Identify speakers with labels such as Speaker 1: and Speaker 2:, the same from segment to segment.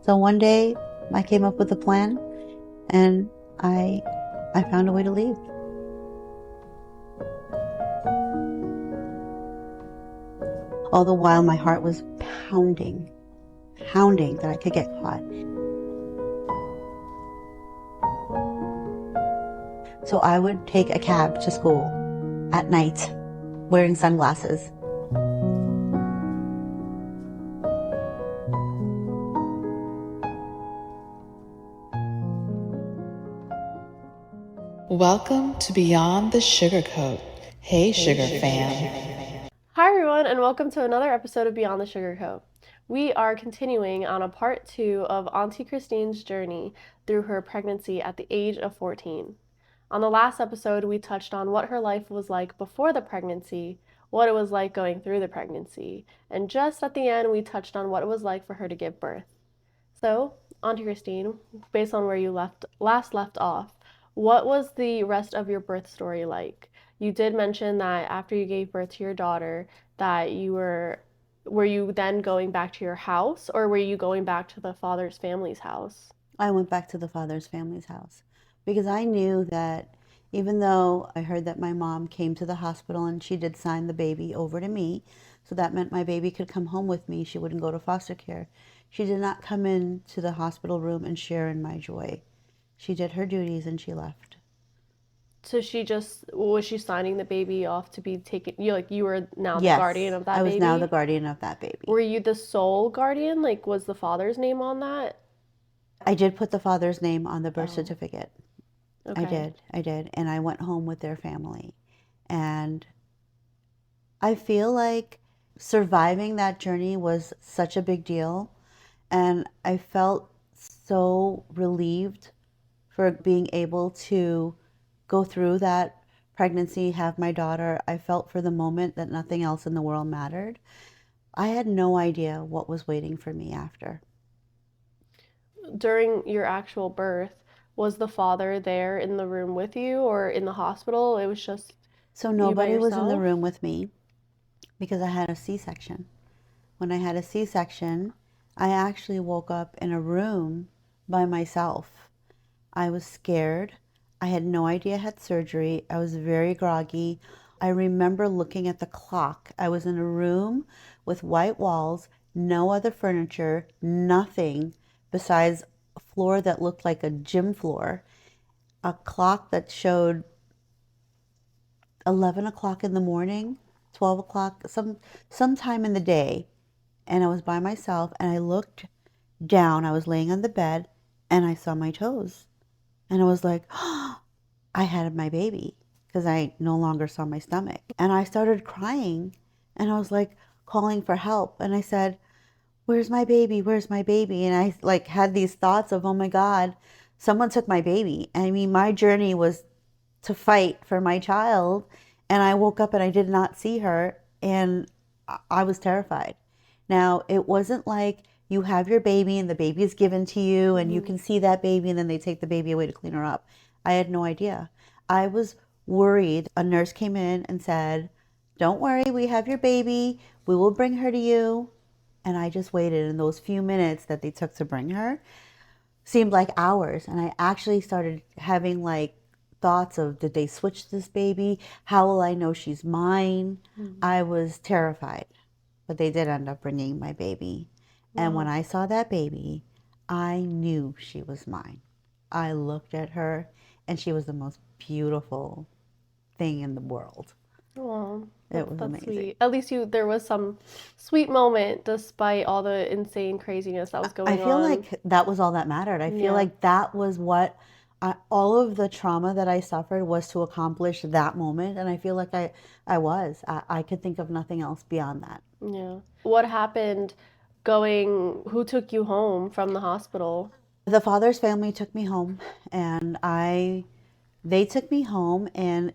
Speaker 1: So one day I came up with a plan and I found a way to leave. All the while my heart was pounding that I could get caught. So I would take a cab to school at night wearing sunglasses.
Speaker 2: Welcome to Beyond The Sugarcoat. Hey, Sugar fam.
Speaker 3: Hi everyone, and welcome to another episode of Beyond the Sugarcoat. We are continuing on a part 2 of Auntie Christine's journey through her pregnancy at the age of 14. On the last episode, we touched on what her life was like before the pregnancy, what it was like going through the pregnancy, and just at the end, we touched on what it was like for her to give birth. So, Auntie Christine, based on where you last left off, what was the rest of your birth story like? You did mention that after you gave birth to your daughter, that were you then going back to your house, or were you going back to the father's family's house?
Speaker 1: I went back to the father's family's house because I knew that even though I heard that my mom came to the hospital and she did sign the baby over to me, so that meant my baby could come home with me. She wouldn't go to foster care. She did not come into the hospital room and share in my joy. She did her duties and she left.
Speaker 3: So was she signing the baby off to be taken? You were now the
Speaker 1: Yes,
Speaker 3: guardian of that
Speaker 1: I was
Speaker 3: baby?
Speaker 1: now the guardian of that baby.
Speaker 3: Were you the sole guardian? Like, was the father's name on that?
Speaker 1: I did put the father's name on the birth certificate.
Speaker 3: Okay.
Speaker 1: I did. And I went home with their family. And I feel like surviving that journey was such a big deal. And I felt so relieved for being able to go through that pregnancy, have my daughter. I felt for the moment that nothing else in the world mattered. I had no idea what was waiting for me after.
Speaker 3: During your actual birth, was the father there in the room with you or in the hospital? It was just
Speaker 1: So
Speaker 3: you by
Speaker 1: nobody was in the
Speaker 3: yourself?
Speaker 1: room with me because I had a C-section. When I had a C-section, I actually woke up in a room by myself. I was scared. I had no idea I had surgery. I was very groggy. I remember looking at the clock. I was in a room with white walls, no other furniture, nothing besides a floor that looked like a gym floor, a clock that showed 11 o'clock in the morning, 12 o'clock, sometime in the day. And I was by myself and I looked down. I was laying on the bed and I saw my toes. And I was like, oh, I had my baby because I no longer saw my stomach. And I started crying and I was like calling for help. And I said, where's my baby? Where's my baby? And I like had these thoughts of, oh my God, someone took my baby. I mean, my journey was to fight for my child. And I woke up and I did not see her. And I was terrified. Now, it wasn't like you have your baby and the baby is given to you and you can see that baby and then they take the baby away to clean her up. I had no idea. I was worried. A nurse came in and said, don't worry, we have your baby. We will bring her to you. And I just waited. And those few minutes that they took to bring her seemed like hours. And I actually started having like thoughts of, did they switch this baby? How will I know she's mine? I was terrified. But they did end up bringing my baby. And when I saw that baby, I knew she was mine. I looked at her and she was the most beautiful thing in the world.
Speaker 3: Oh,
Speaker 1: It was
Speaker 3: that's
Speaker 1: amazing.
Speaker 3: sweet. At least there was some sweet moment despite all the insane craziness that was
Speaker 1: I
Speaker 3: going
Speaker 1: feel
Speaker 3: on.
Speaker 1: like that was all that mattered. I feel
Speaker 3: Yeah.
Speaker 1: like that was what all of the trauma that I suffered was to accomplish that moment. And I feel like I could think of nothing else beyond that.
Speaker 3: Yeah. What happened who took you home from the hospital?
Speaker 1: The father's family took me home and they took me home and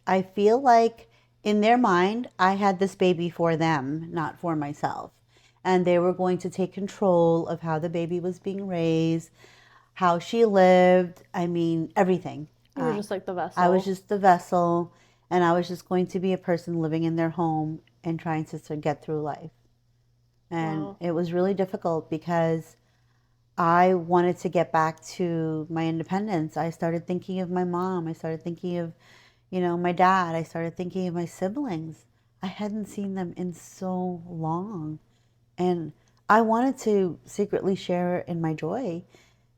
Speaker 1: I feel like in their mind I had this baby for them, not for myself. And they were going to take control of how the baby was being raised, how she lived, I mean, everything.
Speaker 3: You were just like the
Speaker 1: I was
Speaker 3: vessel.
Speaker 1: just the vessel and I was just going to be a person living in their home and trying to get through life. And
Speaker 3: Wow.
Speaker 1: it was really difficult because I wanted to get back to my independence. I started thinking of my mom. I started thinking of, my dad. I started thinking of my siblings. I hadn't seen them in so long. And I wanted to secretly share in my joy,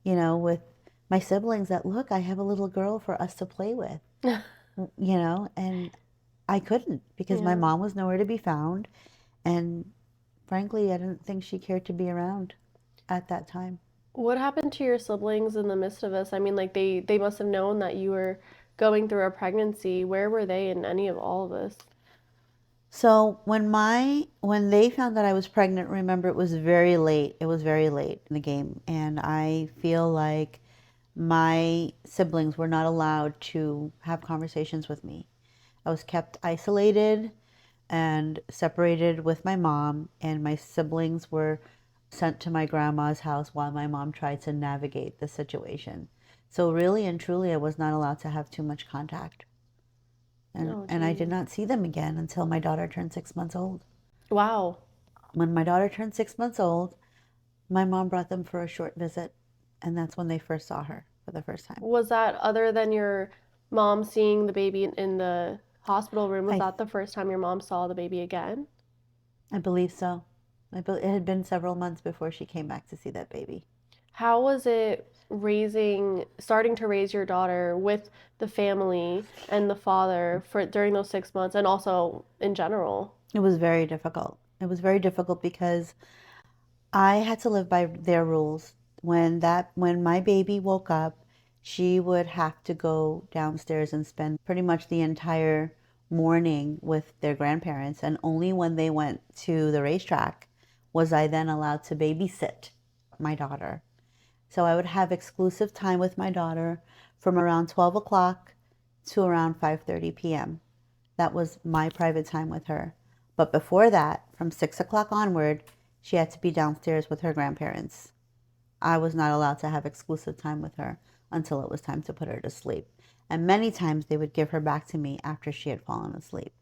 Speaker 1: with my siblings that, look, I have a little girl for us to play with, and I couldn't because my
Speaker 3: Yeah.
Speaker 1: mom was nowhere to be found. And frankly, I didn't think she cared to be around at that time.
Speaker 3: What happened to your siblings in the midst of this? I mean, like they must have known that you were going through a pregnancy. Where were they in any of all of this?
Speaker 1: So when they found that I was pregnant, remember it was very late. It was very late in the game, and I feel like my siblings were not allowed to have conversations with me. I was kept isolated and separated with my mom, and my siblings were sent to my grandma's house while my mom tried to navigate the situation. So really and truly, I was not allowed to have too much contact. And,
Speaker 3: Oh,
Speaker 1: and I did
Speaker 3: geez.
Speaker 1: not see them again until my daughter turned 6 months old.
Speaker 3: Wow.
Speaker 1: When my daughter turned 6 months old, my mom brought them for a short visit, and that's when they first saw her for the first time.
Speaker 3: Was that other than your mom seeing the baby in the hospital room? Was
Speaker 1: I,
Speaker 3: that the first time your mom saw the baby again?
Speaker 1: I believe so. It had been several months before she came back to see that baby.
Speaker 3: How was it starting to raise your daughter with the family and the father for during those 6 months and also in general?
Speaker 1: It was very difficult. It was very difficult because I had to live by their rules. When my baby woke up, she would have to go downstairs and spend pretty much the entire morning with their grandparents, and only when they went to the racetrack was I then allowed to babysit my daughter. So I would have exclusive time with my daughter from around 12 o'clock to around 5:30 p.m. That was my private time with her. But before that, from 6 o'clock onward, she had to be downstairs with her grandparents. I was not allowed to have exclusive time with her until it was time to put her to sleep. And many times they would give her back to me after she had fallen asleep.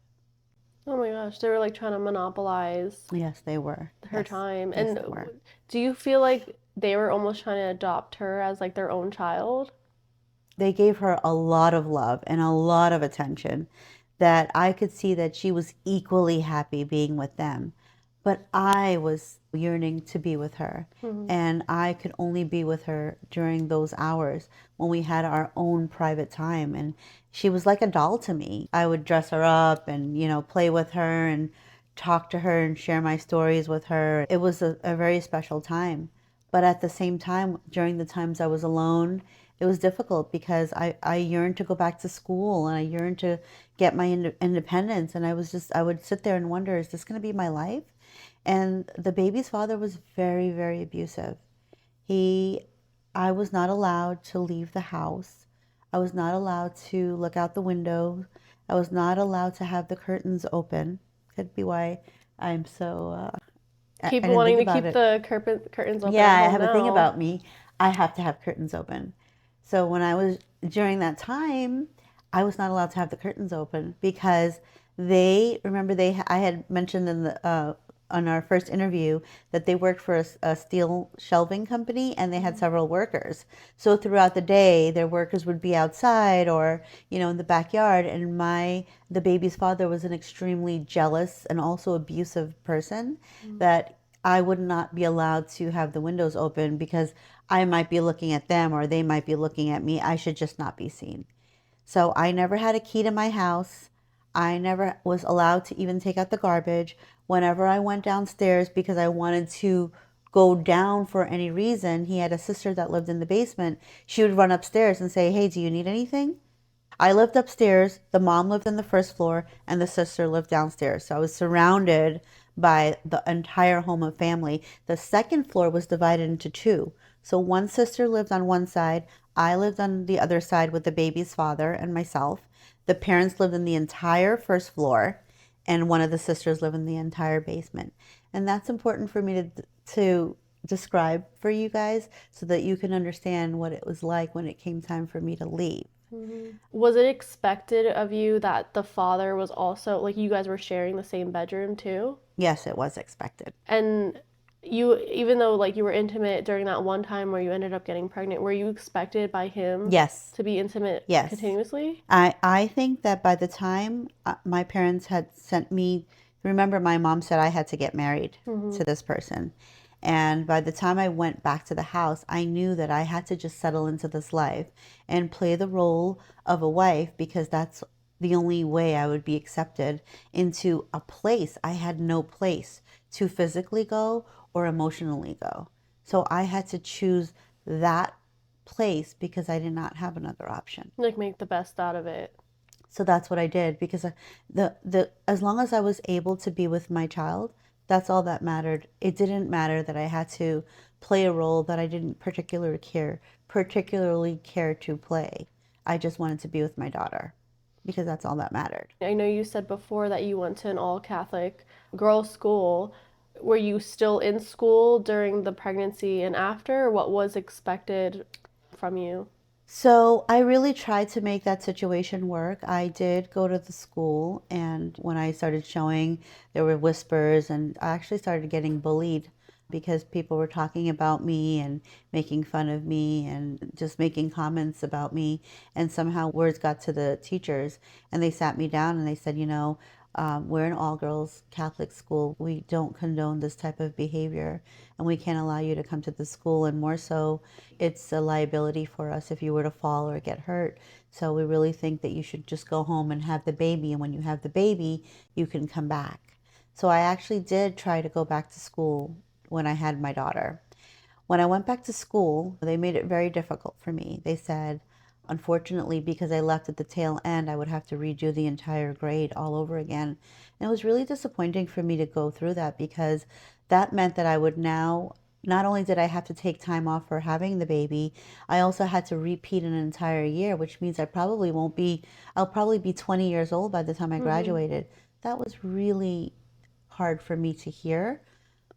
Speaker 3: Oh my gosh, they were like trying to monopolize
Speaker 1: Yes, they were.
Speaker 3: her
Speaker 1: Yes,
Speaker 3: time.
Speaker 1: yes,
Speaker 3: And
Speaker 1: they were.
Speaker 3: do you feel like they were almost trying to adopt her as like their own child?
Speaker 1: They gave her a lot of love and a lot of attention that I could see that she was equally happy being with them. But I was yearning to be with her.
Speaker 3: Hmm.
Speaker 1: And I could only be with her during those hours when we had our own private time. And she was like a doll to me. I would dress her up and, play with her and talk to her and share my stories with her. It was a very special time. But at the same time, during the times I was alone, it was difficult because I yearned to go back to school and I yearned to get my independence. And I would sit there and wonder, is this going to be my life? And the baby's father was very, very abusive. He, I was not allowed to leave the house. I was not allowed to look out the window. I was not allowed to have the curtains open. Could be why I'm so,
Speaker 3: Keep
Speaker 1: I didn't think
Speaker 3: wanting to
Speaker 1: about
Speaker 3: keep
Speaker 1: it.
Speaker 3: the curtains open
Speaker 1: Yeah,
Speaker 3: at
Speaker 1: I
Speaker 3: home
Speaker 1: have a thing
Speaker 3: now.
Speaker 1: about me. I have to have curtains open. So when I was during that time, I was not allowed to have the curtains open because I had mentioned in the on our first interview that they worked for a steel shelving company and they had
Speaker 3: Mhm.
Speaker 1: several workers. So throughout the day, their workers would be outside or in the backyard, and the baby's father was an extremely jealous and also abusive person
Speaker 3: Mhm.
Speaker 1: that I would not be allowed to have the windows open because I might be looking at them or they might be looking at me. I should just not be seen. So I never had a key to my house. I never was allowed to even take out the garbage. Whenever I went downstairs because I wanted to go down for any reason, he had a sister that lived in the basement. She would run upstairs and say, "Hey, do you need anything?" I lived upstairs, the mom lived on the first floor, and the sister lived downstairs. So I was surrounded by the entire home of family. The second floor was divided into two. So one sister lived on one side, I lived on the other side with the baby's father and myself. The parents lived in the entire first floor, and one of the sisters lived in the entire basement. And that's important for me to describe for you guys so that you can understand what it was like when it came time for me to leave.
Speaker 3: Mhm. Was it expected of you that the father was also like you guys were sharing the same bedroom too?
Speaker 1: Yes, it was expected.
Speaker 3: And you, even though like you were intimate during that one time where you ended up getting pregnant, were you expected by him
Speaker 1: Yes.
Speaker 3: to be intimate
Speaker 1: Yes.
Speaker 3: continuously?
Speaker 1: I think that by the time my parents had sent me, remember my mom said I had to get married to this person. And by the time I went back to the house, I knew that I had to just settle into this life and play the role of a wife because that's the only way I would be accepted into a place. I had no place to physically go or emotionally go. So I had to choose that place because I did not have another option.
Speaker 3: Like make the best out of it.
Speaker 1: So that's what I did because the as long as I was able to be with my child, that's all that mattered. It didn't matter that I had to play a role that I didn't particularly care to play. I just wanted to be with my daughter because that's all that mattered.
Speaker 3: I know you said before that you went to an all Catholic girls' school. Were you still in school during the pregnancy and after? What was expected from you?
Speaker 1: So I really tried to make that situation work. I did go to the school, and when I started showing, there were whispers, and I actually started getting bullied because people were talking about me and making fun of me and just making comments about me. And somehow words got to the teachers, and they sat me down and they said, we're an all girls Catholic school. We don't condone this type of behavior, and we can't allow you to come to the school. And more so, it's a liability for us if you were to fall or get hurt. So we really think that you should just go home and have the baby. And when you have the baby, you can come back. So I actually did try to go back to school when I had my daughter. When I went back to school, they made it very difficult for me. They said, unfortunately, because I left at the tail end, I would have to redo the entire grade all over again. And it was really disappointing for me to go through that because that meant that I would now, not only did I have to take time off for having the baby, I also had to repeat an entire year, which means I'll probably be 20 years old by the time I graduated. That was really hard for me to hear,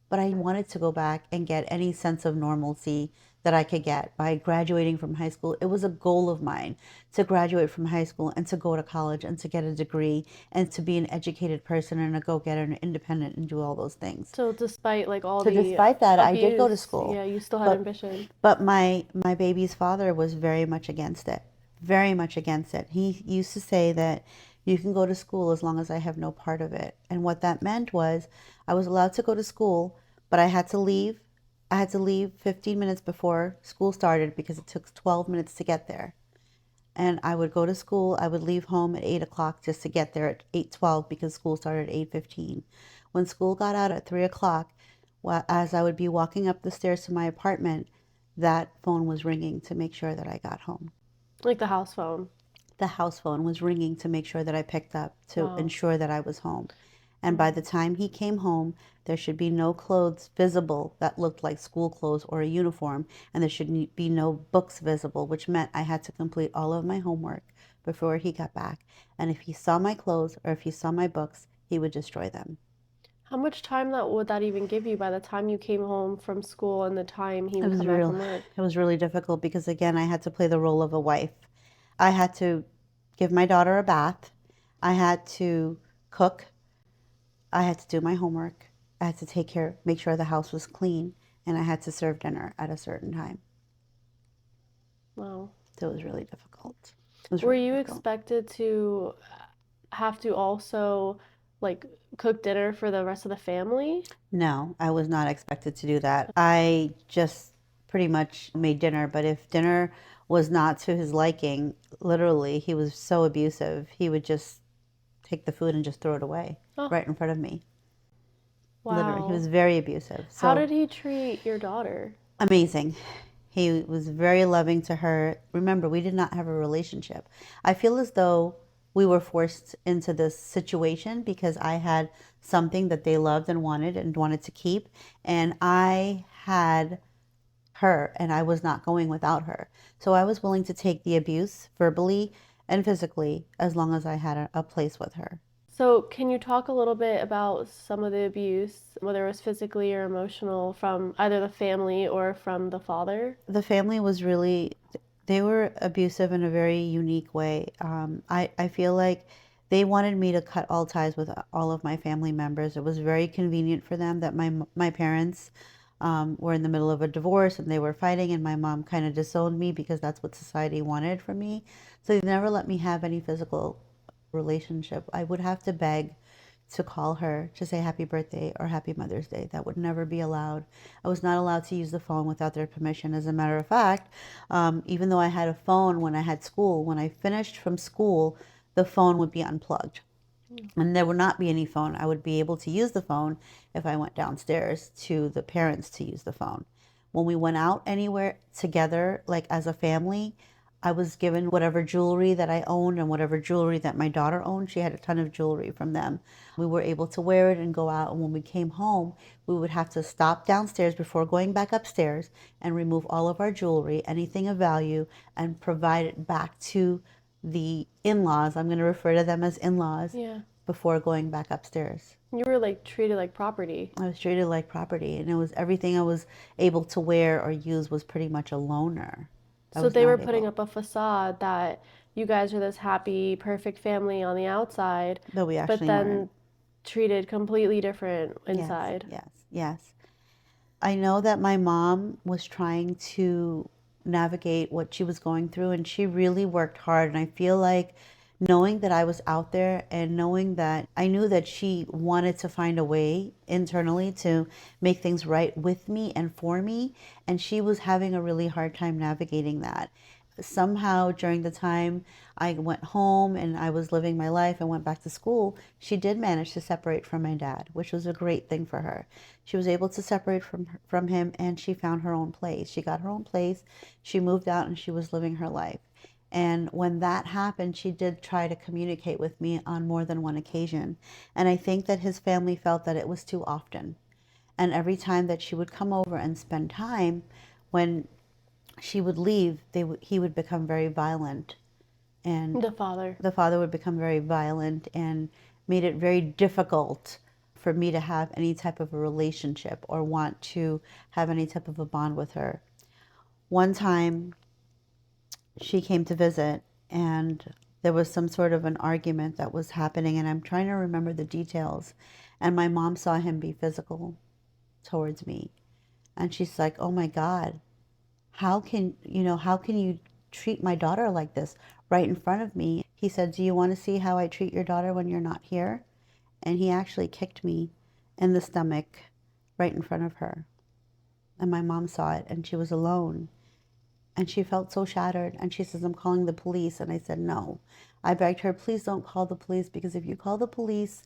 Speaker 1: but I wanted to go back and get any sense of normalcy that I could get by graduating from high school. It was a goal of mine to graduate from high school and to go to college and to get a degree and to be an educated person and a go-getter and independent and do all those things.
Speaker 3: So despite like all
Speaker 1: So
Speaker 3: the
Speaker 1: despite that, I did go to
Speaker 3: abuse,
Speaker 1: school.
Speaker 3: yeah, you still had
Speaker 1: But
Speaker 3: ambition.
Speaker 1: but my baby's father was very much against it. Very much against it. He used to say that you can go to school as long as I have no part of it. And what that meant was I was allowed to go to school, but I had to leave. I had to leave 15 minutes before school started because it took 12 minutes to get there. And I would go to school. I would leave home at 8 o'clock just to get there at 8:12 because school started at 8:15. When school got out at 3 o'clock, as I would be walking up the stairs to my apartment, that phone was ringing to make sure that I got home.
Speaker 3: Like the house phone.
Speaker 1: The house phone was ringing to make sure that I picked up, to
Speaker 3: Wow.
Speaker 1: ensure that I was home. And by the time he came home, there should be no clothes visible that looked like school clothes or a uniform, and there should be no books visible, which meant I had to complete all of my homework before he got back. And if he saw my clothes or if he saw my books, he would destroy them.
Speaker 3: How much time would that even give you by the time you came home from school and the time he would come back from work?
Speaker 1: It was really difficult because again, I had to play the role of a wife. I had to give my daughter a bath. I had to cook. I had to do my homework. I had to make sure the house was clean, and I had to serve dinner at a certain time.
Speaker 3: Wow.
Speaker 1: So it was really difficult.
Speaker 3: Were you expected to have to also like cook dinner for the rest of the family?
Speaker 1: No, I was not expected to do that. I just pretty much made dinner, but if dinner was not to his liking, literally, he was so abusive, he would just take the food and just throw it away right in front of me.
Speaker 3: Wow.
Speaker 1: Literally, he was very abusive. So,
Speaker 3: how did he treat your daughter?
Speaker 1: Amazing. He was very loving to her. Remember, we did not have a relationship. I feel as though we were forced into this situation because I had something that they loved and wanted to keep, and I had her, and I was not going without her. So I was willing to take the abuse verbally and physically as long as I had a place with her.
Speaker 3: So can you talk a little bit about some of the abuse, whether it was physically or emotional, from either the family or from the father?
Speaker 1: The family was really, they were abusive in a very unique way. I feel like They wanted me to cut all ties with all of my family members. It was very convenient for them that my parents were in the middle of a divorce and they were fighting, and my mom kind of disowned me because that's what society wanted from me. So they never let me have any physical relationship. I would have to beg to call her to say happy birthday or happy Mother's Day. That would never be allowed. I was not allowed to use the phone without their permission. As a matter of fact, even though I had a phone when I had school, when I finished from school, the phone would be unplugged and there would not be any phone. I would be able to use the phone if I went downstairs to the parents to use the phone. When we went out anywhere together, like as a family, I was given whatever jewelry that I owned and whatever jewelry that my daughter owned. She had a ton of jewelry from them. We were able to wear it and go out. And when we came home, we would have to stop downstairs before going back upstairs and remove all of our jewelry, anything of value, and provide it back to the in-laws. I'm going to refer to them as in-laws.
Speaker 3: Yeah.
Speaker 1: Before going back upstairs.
Speaker 3: You were like treated like property.
Speaker 1: I was treated like property, and it was everything I was able to wear or use was pretty much a loaner.
Speaker 3: So they were putting up a facade that you guys are this happy, perfect family on the outside,
Speaker 1: But we
Speaker 3: but
Speaker 1: actually
Speaker 3: then
Speaker 1: weren't.
Speaker 3: treated completely different inside.
Speaker 1: Yes. I know that my mom was trying to navigate what she was going through, and she really worked hard. And I feel like knowing that I was out there and knowing that I knew that she wanted to find a way internally to make things right with me and for me, and she was having a really hard time navigating that. Somehow during the time I went home and I was living my life and went back to school, she did manage to separate from my dad, which was a great thing for her. She was able to separate from him, and she found her own place. She got her own place. She moved out and she was living her life. And when that happened, she did try to communicate with me on more than one occasion. And I think that his family felt that it was too often. And every time that she would come over and spend time, when she would leave, he would become very violent. And
Speaker 3: The father.
Speaker 1: the father would become very violent and made it very difficult for me to have any type of a relationship or want to have any type of a bond with her. One time, she came to visit, and there was some sort of an argument that was happening, and I'm trying to remember the details. And my mom saw him be physical towards me, and she's like, "Oh my God, how can you treat my daughter like this right in front of me?" He said, "Do you want to see how I treat your daughter when you're not here?" And he actually kicked me in the stomach right in front of her. And my mom saw it, and she was alone. And she felt so shattered. And she says, "I'm calling the police." And I said, "No." I begged her, "Please don't call the police, because if you call the police,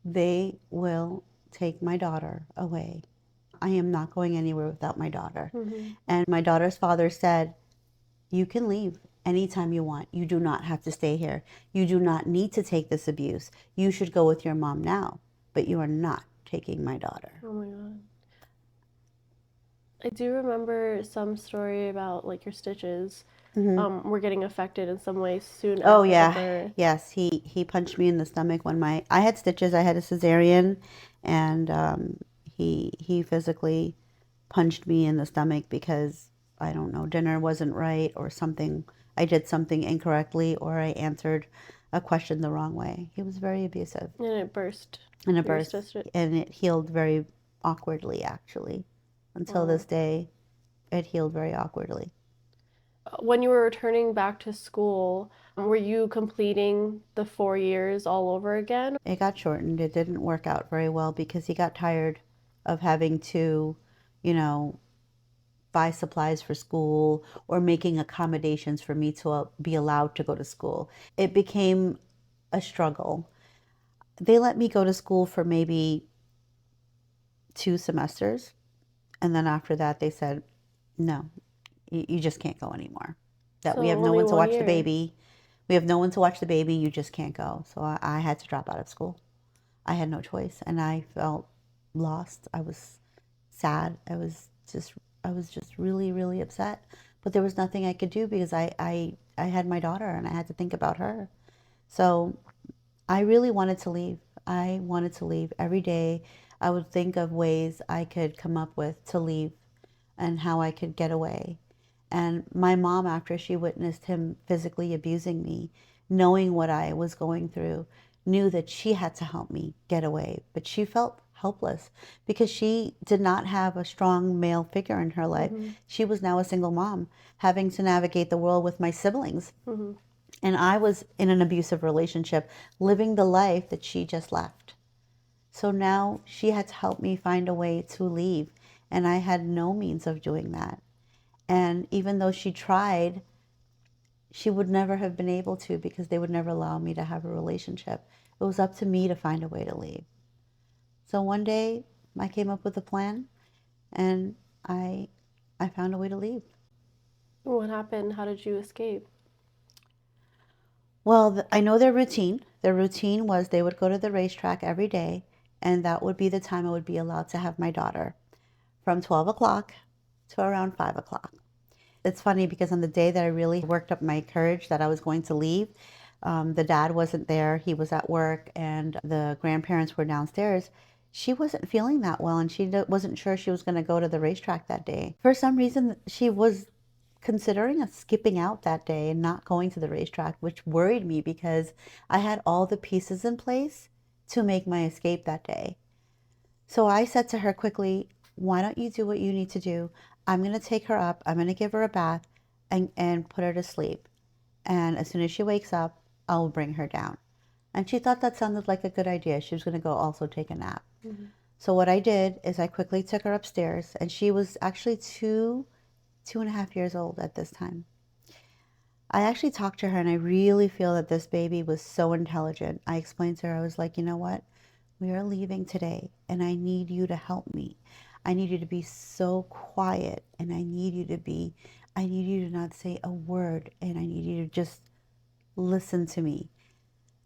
Speaker 1: they will take my daughter away. I am not going anywhere without my daughter."
Speaker 3: Mm-hmm.
Speaker 1: And my daughter's father said, "You can leave anytime you want. You do not have to stay here. You do not need to take this abuse. You should go with your mom now, but you are not taking my daughter."
Speaker 3: Oh my God. I do remember some story about like your stitches were getting affected in some way soon
Speaker 1: Oh
Speaker 3: after the
Speaker 1: yeah,
Speaker 3: birth.
Speaker 1: yes. He punched me in the stomach when I had stitches. I had a cesarean, and he physically punched me in the stomach because I don't know, dinner wasn't right or something. I did something incorrectly or I answered a question the wrong way. He was very abusive,
Speaker 3: And it burst.
Speaker 1: and it
Speaker 3: Your
Speaker 1: burst,
Speaker 3: stitch.
Speaker 1: and it healed very awkwardly actually. Until this day, it healed very awkwardly.
Speaker 3: When you were returning back to school, were you completing the 4 years all over again?
Speaker 1: It got shortened. It didn't work out very well because he got tired of having to, you know, buy supplies for school or making accommodations for me to be allowed to go to school. It became a struggle. They let me go to school for maybe 2 semesters. And then after that, they said, "No, you just can't go anymore. That
Speaker 3: So
Speaker 1: we have no
Speaker 3: only
Speaker 1: one to
Speaker 3: one
Speaker 1: watch the
Speaker 3: year.
Speaker 1: baby. We have no one to watch the baby. You just can't go." So I had to drop out of school. I had no choice, and I felt lost. I was sad. I was just really, really upset. But there was nothing I could do because I had my daughter and I had to think about her. So I really wanted to leave. I wanted to leave. Every day I would think of ways I could come up with to leave and how I could get away. And my mom, after she witnessed him physically abusing me, knowing what I was going through, knew that she had to help me get away. But she felt helpless because she did not have a strong male figure in her life. She was now a single mom, having to navigate the world with my siblings. And I was in an abusive relationship, living the life that she just left. So now she had to help me find a way to leave. And I had no means of doing that. And even though she tried, she would never have been able to because they would never allow me to have a relationship. It was up to me to find a way to leave. So one day I came up with a plan and I found a way to leave.
Speaker 3: What happened? How did you escape?
Speaker 1: Well, I know their routine. Their routine was they would go to the racetrack every day, and that would be the time I would be allowed to have my daughter, from 12 o'clock to around 5 o'clock. It's funny because on the day that I really worked up my courage that I was going to leave, the dad wasn't there. He was at work, and the grandparents were downstairs. She wasn't feeling that well, and she wasn't sure she was going to go to the racetrack that day. For some reason, she was considering skipping out that day and not going to the racetrack, which worried me because I had all the pieces in place to make my escape that day. So I said to her quickly, why don't you do what you need to do? I'm going to take her up. I'm going to give her a bath and put her to sleep. And as soon as she wakes up, I'll bring her down. And she thought that sounded like a good idea. She was going to go also take a nap. So what I did is I quickly took her upstairs, and she was actually 2.5 years old at this time. I actually talked to her, and I really feel that this baby was so intelligent. I explained to her, I was like, you know what? We are leaving today, and I need you to help me. I need you to be so quiet, and I need you to not say a word, and I need you to just listen to me.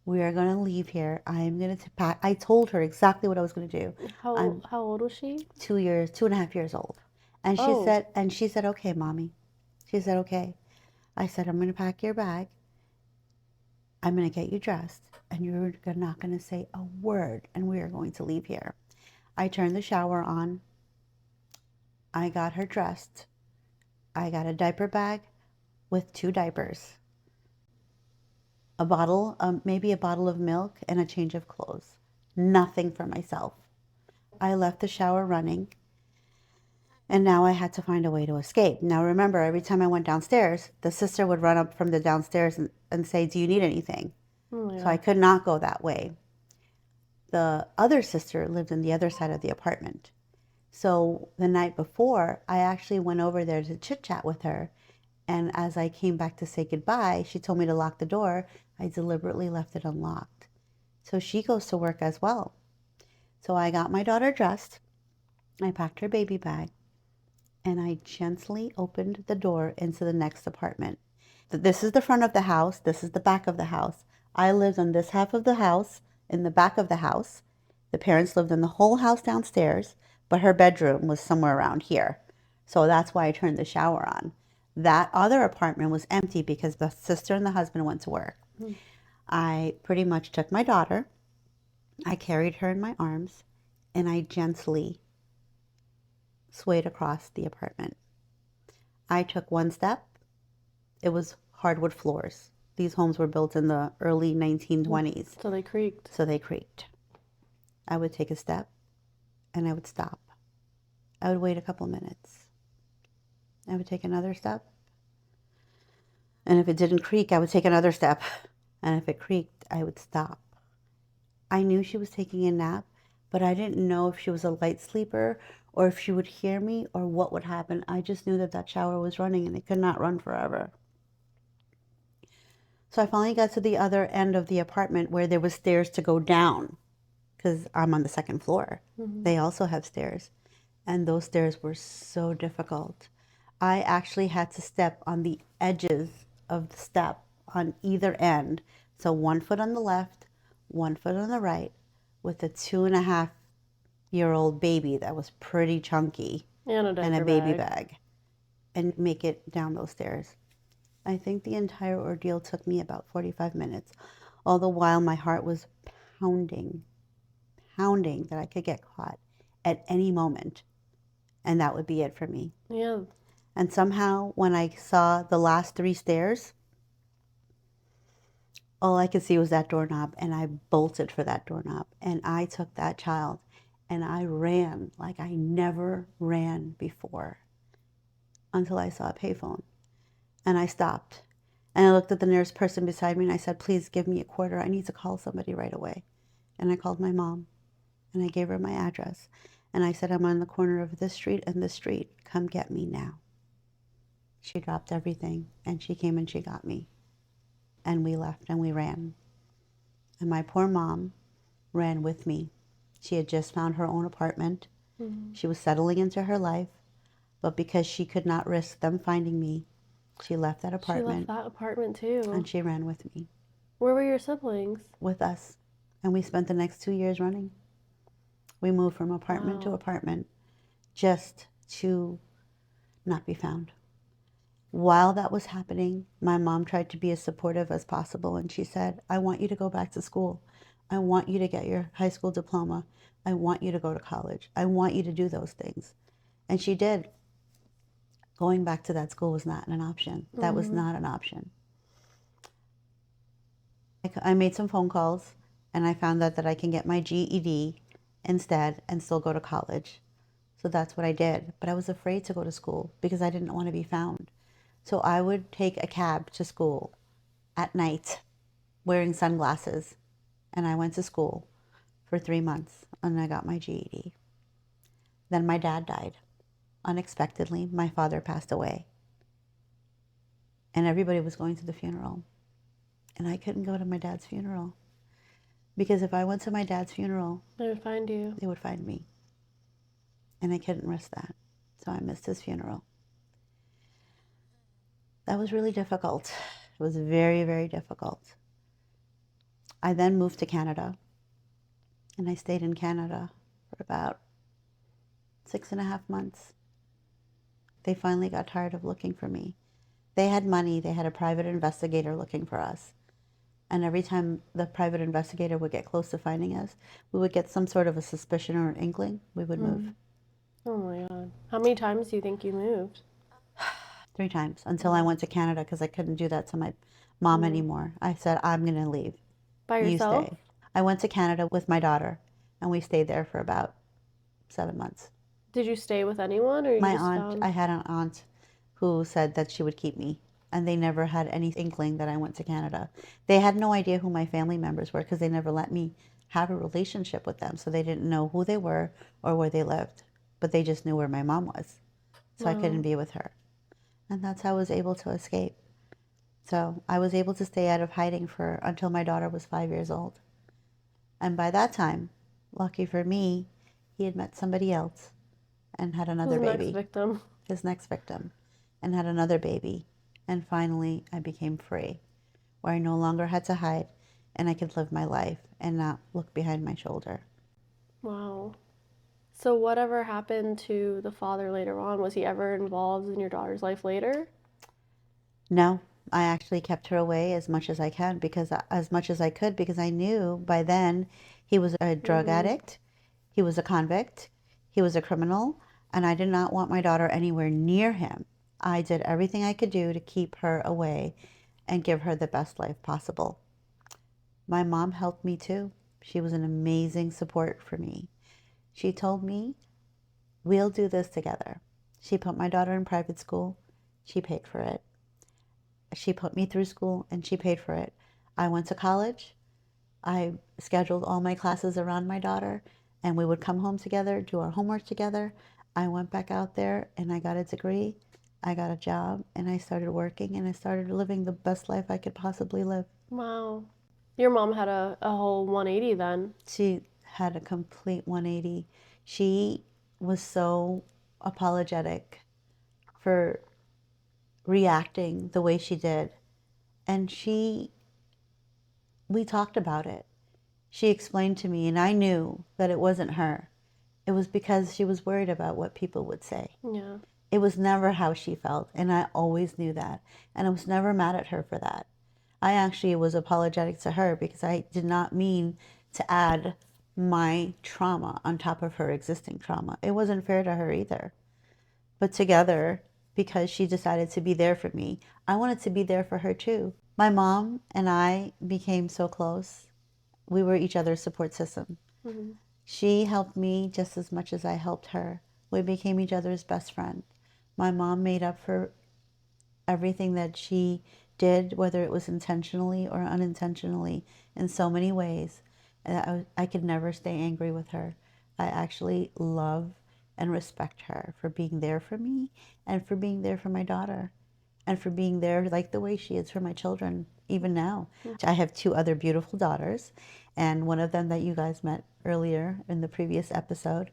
Speaker 1: We are going to leave here. I am going to pack. I told her exactly what I was going to do.
Speaker 3: How old was she?
Speaker 1: 2.5 years old. And she said, okay, mommy. She said, okay. I said, I'm going to pack your bag. I'm going to get you dressed, and you're not going to say a word, and we are going to leave here. I turned the shower on. I got her dressed. I got a diaper bag with 2 diapers, a bottle, maybe a bottle of milk, and a change of clothes. Nothing for myself. I left the shower running, and now I had to find a way to escape. Now remember, every time I went downstairs, the sister would run up from the downstairs and say, do you need anything? So I could not go that way. The other sister lived in the other side of the apartment. So the night before, I actually went over there to chit chat with her. And as I came back to say goodbye, she told me to lock the door. I deliberately left it unlocked. So she goes to work as well. So I got my daughter dressed. I packed her baby bag, and I gently opened the door into the next apartment. This is the front of the house. This is the back of the house. I lived on this half of the house, in the back of the house. The parents lived in the whole house downstairs, but her bedroom was somewhere around here. So that's why I turned the shower on. That other apartment was empty because the sister and the husband went to work. I pretty much took my daughter. I carried her in my arms, and I gently swayed across the apartment. I took one step. It was hardwood floors. These homes were built in the early 1920s.
Speaker 3: So they creaked.
Speaker 1: So they creaked. I would take a step, and I would stop. I would wait a couple minutes. I would take another step. And if it didn't creak, I would take another step. And if it creaked, I would stop. I knew she was taking a nap, but I didn't know if she was a light sleeper or if she would hear me or what would happen. I just knew that that shower was running, and it could not run forever. So I finally got to the other end of the apartment where there was stairs to go down, because I'm on the second floor. They also have stairs. And those stairs were so difficult. I actually had to step on the edges of the step on either end. So 1 foot on the left, 1 foot on the right, with a 2.5-year-old baby that was pretty chunky
Speaker 3: And
Speaker 1: a baby bag, and make it down those stairs. I think the entire ordeal took me about 45 minutes. All the while my heart was pounding that I could get caught at any moment. And that would be it for me.
Speaker 3: Yeah.
Speaker 1: And somehow when I saw the last 3 stairs, all I could see was that doorknob, and I bolted for that doorknob. And I took that child and I ran like I never ran before until I saw a payphone. And I stopped. And I looked at the nearest person beside me and I said, please give me a quarter. I need to call somebody right away. And I called my mom and I gave her my address. And I said, I'm on the corner of this street and this street. Come get me now. She dropped everything and she came and she got me. And we left and we ran. And my poor mom ran with me. She had just found her own apartment. She was settling into her life. But because she could not risk them finding me, she left that
Speaker 3: She
Speaker 1: apartment
Speaker 3: left that apartment too.
Speaker 1: and she ran with me,
Speaker 3: Where were your siblings?
Speaker 1: with us. And we spent the next 2 years running. We moved from apartment to
Speaker 3: Wow.
Speaker 1: apartment just to not be found. While that was happening, my mom tried to be as supportive as possible. And she said, I want you to go back to school. I want you to get your high school diploma. I want you to go to college. I want you to do those things. And she did. Going back to that school was not an option. That was not an option. I made some phone calls and I found out that I can get my GED instead and still go to college. So that's what I did. But I was afraid to go to school because I didn't want to be found. So I would take a cab to school at night wearing sunglasses. And I went to school for 3 months and I got my GED. Then my dad died. Unexpectedly, my father passed away. And everybody was going to the funeral. And I couldn't go to my dad's funeral. Because if I went to my dad's funeral,
Speaker 3: They would find you.
Speaker 1: they would find me. And I couldn't risk that. So I missed his funeral. That was really difficult. It was very, very difficult. I then moved to Canada. And I stayed in Canada for about 6.5 months. They finally got tired of looking for me. They had money. They had a private investigator looking for us. And every time the private investigator would get close to finding us, we would get some sort of a suspicion or an inkling. We would move.
Speaker 3: Oh my God. How many times do you think you moved?
Speaker 1: 3 times until I went to Canada because I couldn't do that to my mom anymore. I said, I'm going to leave.
Speaker 3: By
Speaker 1: You
Speaker 3: yourself?
Speaker 1: stay. I went to Canada with my daughter and we stayed there for about 7 months.
Speaker 3: Did you stay with anyone or you
Speaker 1: My
Speaker 3: just
Speaker 1: aunt,
Speaker 3: found?
Speaker 1: I had an aunt who said that she would keep me. And they never had any inkling that I went to Canada. They had no idea who my family members were because they never let me have a relationship with them. So they didn't know who they were or where they lived. But they just knew where my mom was. So I couldn't be with her. And that's how I was able to escape. So I was able to stay out of hiding for until my daughter was 5 years old. And by that time, lucky for me, he had met somebody else and had another
Speaker 3: Who's the
Speaker 1: baby.
Speaker 3: next victim?
Speaker 1: His next victim, and had another baby. And finally, I became free, where I no longer had to hide and I could live my life and not look behind my shoulder.
Speaker 3: Wow. So whatever happened to the father later on, was he ever involved in your daughter's life later?
Speaker 1: No, I actually kept her away as much as I could because I knew by then he was a drug addict, he was a convict, he was a criminal, and I did not want my daughter anywhere near him. I did everything I could do to keep her away and give her the best life possible. My mom helped me too. She was an amazing support for me. She told me, we'll do this together. She put my daughter in private school. She paid for it. She put me through school and she paid for it. I went to college. I scheduled all my classes around my daughter and we would come home together, do our homework together. I went back out there and I got a degree. I got a job and I started working and I started living the best life I could possibly live.
Speaker 3: Wow. Your mom had a whole 180 then.
Speaker 1: She had a complete 180. She was so apologetic for reacting the way she did. And we talked about it. She explained to me and I knew that it wasn't her. It was because she was worried about what people would say.
Speaker 3: Yeah.
Speaker 1: It was never how she felt, and I always knew that. And I was never mad at her for that. I actually was apologetic to her because I did not mean to add my trauma on top of her existing trauma. It wasn't fair to her either. But together, because she decided to be there for me, I wanted to be there for her too. My mom and I became so close. We were each other's support system.
Speaker 3: Mm-hmm.
Speaker 1: She helped me just as much as I helped her. We became each other's best friend. My mom made up for everything that she did, whether it was intentionally or unintentionally, in so many ways. And I could never stay angry with her. I actually love and respect her for being there for me and for being there for my daughter and for being there like the way she is for my children, even now. I have two other beautiful daughters, and one of them that you guys met earlier in the previous episode.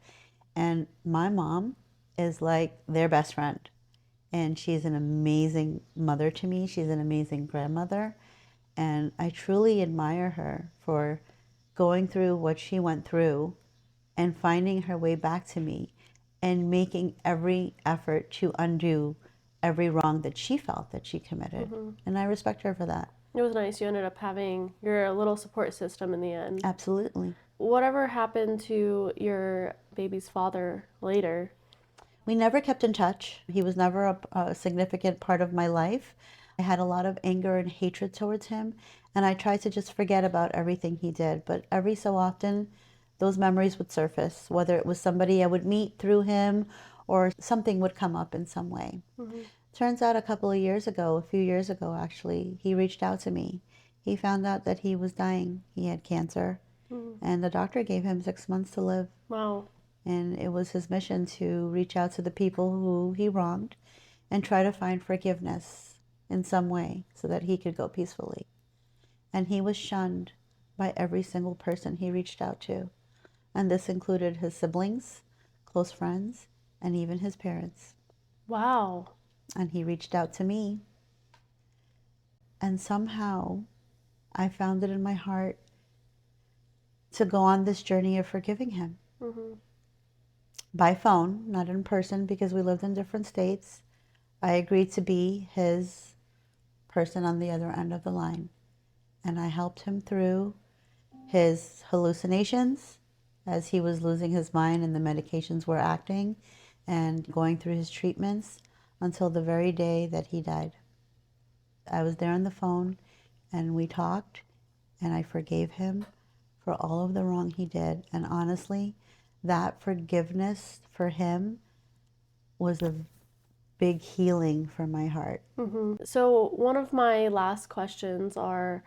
Speaker 1: And my mom is like their best friend. And she's an amazing mother to me. She's an amazing grandmother. And I truly admire her for going through what she went through and finding her way back to me and making every effort to undo every wrong that she felt that she committed.
Speaker 3: Mm-hmm.
Speaker 1: And I respect her for that.
Speaker 3: It was nice. You ended up having your little support system in the end.
Speaker 1: Absolutely.
Speaker 3: Whatever happened to your baby's father later?
Speaker 1: We never kept in touch. He was never a significant part of my life. I had a lot of anger and hatred towards him, and I tried to just forget about everything he did. But every so often, those memories would surface, whether it was somebody I would meet through him or something would come up in some way.
Speaker 3: Mm-hmm.
Speaker 1: Turns out a few years ago actually, he reached out to me. He found out that he was dying. He had cancer,
Speaker 3: Mm-hmm.
Speaker 1: and the doctor gave him 6 months to live.
Speaker 3: Wow.
Speaker 1: And it was his mission to reach out to the people who he wronged and try to find forgiveness in some way so that he could go peacefully. And he was shunned by every single person he reached out to. And this included his siblings, close friends, and even his parents.
Speaker 3: Wow.
Speaker 1: And he reached out to me. And somehow I found it in my heart to go on this journey of forgiving him.
Speaker 3: Mm-hmm.
Speaker 1: By phone, not in person, because we lived in different states. I agreed to be his person on the other end of the line. And I helped him through his hallucinations as he was losing his mind and the medications were acting, and going through his treatments until the very day that he died. I was there on the phone and we talked, and I forgave him for all of the wrong he did. And honestly, that forgiveness for him was a big healing for my heart.
Speaker 3: Mm-hmm. So one of my last questions are,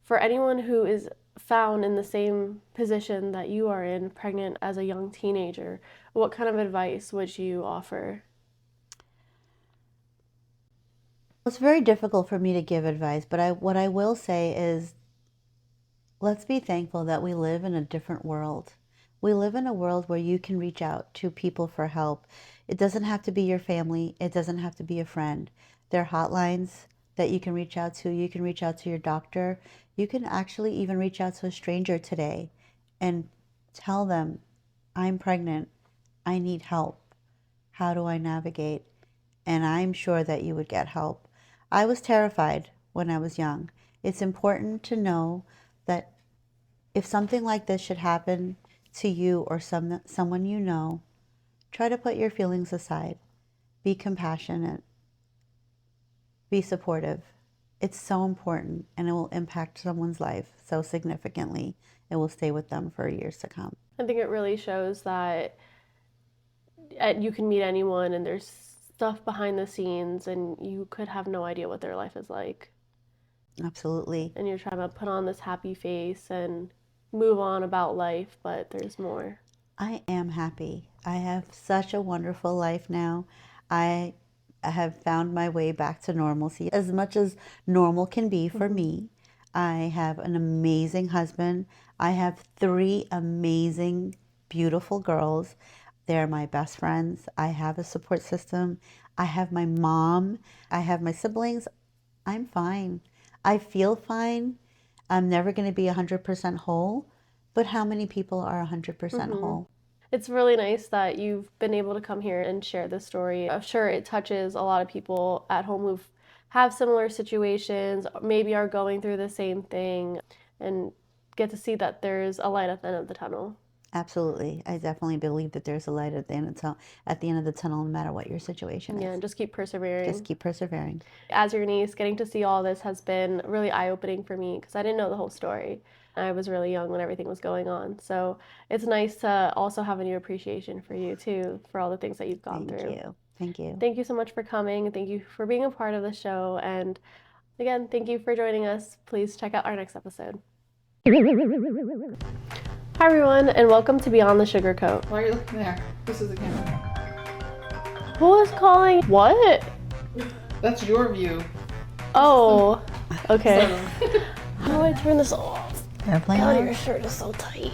Speaker 3: for anyone who is found in the same position that you are in, pregnant as a young teenager, what kind of advice would you offer?
Speaker 1: It's very difficult for me to give advice, but what I will say is, let's be thankful that we live in a different world. We live in a world where you can reach out to people for help. It doesn't have to be your family. It doesn't have to be a friend. There are hotlines that you can reach out to. You can reach out to your doctor. You can actually even reach out to a stranger today and tell them, I'm pregnant. I need help. How do I navigate? And I'm sure that you would get help. I was terrified when I was young. It's important to know that if something like this should happen to you or someone you know, try to put your feelings aside. Be compassionate. Be supportive. It's so important, and it will impact someone's life so significantly. It will stay with them for years to come.
Speaker 3: I think it really shows that you can meet anyone and there's stuff behind the scenes and you could have no idea what their life is like.
Speaker 1: Absolutely.
Speaker 3: And you're trying to put on this happy face and move on about life, but there's more.
Speaker 1: I am happy. I have such a wonderful life now. I have found my way back to normalcy, as much as normal can be for me. I have an amazing husband. I have three amazing, beautiful girls. They're my best friends. I have a support system. I have my mom. I have my siblings. I'm fine. I feel fine. I'm never going to be 100% whole, but how many people are 100% whole?
Speaker 3: It's really nice that you've been able to come here and share this story. I'm sure it touches a lot of people at home who have similar situations, maybe are going through the same thing, and get to see that there's a light at the end of the tunnel.
Speaker 1: Absolutely. I definitely believe that there's a light at the end of the tunnel, no matter what your situation is.
Speaker 3: Yeah, and just keep persevering.
Speaker 1: Just keep persevering.
Speaker 3: As your niece, getting to see all this has been really eye-opening for me because I didn't know the whole story. I was really young when everything was going on. So it's nice to also have a new appreciation for you too, for all the things that you've gone through.
Speaker 1: Thank you. Thank you.
Speaker 3: Thank you so much for coming. Thank you for being a part of the show. And again, thank you for joining us. Please check out our next episode. Hi everyone, and welcome to Beyond the Sugarcoat.
Speaker 2: Why are you looking there? This is the camera.
Speaker 3: Who is calling? What?
Speaker 2: That's your view.
Speaker 3: Oh, okay. How do I turn this off?
Speaker 1: Airplane
Speaker 3: God,
Speaker 1: mode?
Speaker 3: your shirt is so tight.